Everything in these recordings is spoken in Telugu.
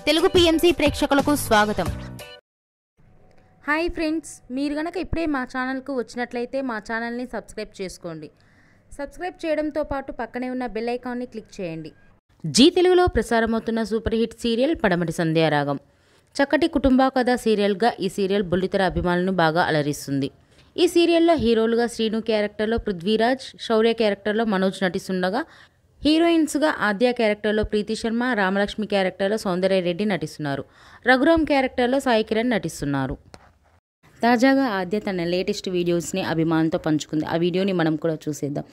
తెలుగు పిఎంసి ప్రేక్షకులకు స్వాగతం. హాయ్ ఫ్రెండ్స్, మీరు గనక ఇప్పుడే మా ఛానల్కు వచ్చినట్లయితే మా ఛానల్ని సబ్స్క్రైబ్ చేసుకోండి. సబ్స్క్రైబ్ చేయడంతో పాటు పక్కనే ఉన్న బెల్ ఐకాన్ని క్లిక్ చేయండి. జీ తెలుగులో ప్రసారమవుతున్న సూపర్ హిట్ సీరియల్ పడమటి సంధ్యారాగం. చక్కటి కుటుంబ కథ సీరియల్గా ఈ సీరియల్ బుల్లితెర అభిమానులను బాగా అలరిస్తుంది. ఈ సీరియల్లో హీరోలుగా శ్రీను క్యారెక్టర్లో పృథ్వీరాజ్, శౌర్య క్యారెక్టర్లో మనోజ్ నటిస్తుండగా హీరోయిన్స్గా ఆద్య క్యారెక్టర్లో ప్రీతి శర్మ, రామలక్ష్మి క్యారెక్టర్లో సౌందర్య రెడ్డి నటిస్తున్నారు. రఘురామ్ క్యారెక్టర్లో సాయి కిరణ్ నటిస్తున్నారు. తాజాగా ఆద్య తన లేటెస్ట్ వీడియోస్ని అభిమానులతో పంచుకుంది. ఆ వీడియోని మనం కూడా చూసేద్దాం.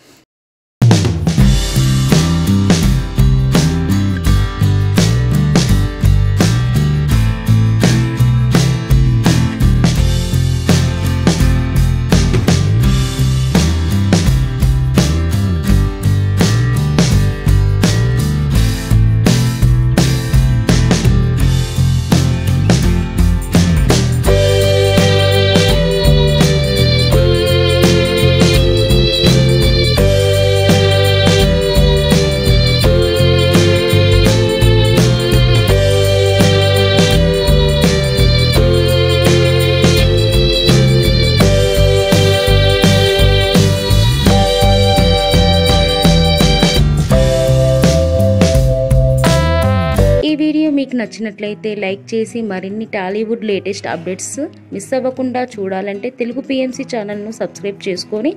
ఈ వీడియో మీకు నచ్చినట్లయితే లైక్ చేసి మరిన్ని టాలీవుడ్ లేటెస్ట్ అప్డేట్స్ మిస్ అవ్వకుండా చూడాలంటే తెలుగు పిఎంసి ఛానల్ను సబ్స్క్రైబ్ చేసుకొని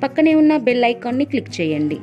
పక్కనే ఉన్న బెల్ ఐకాన్ని క్లిక్ చేయండి.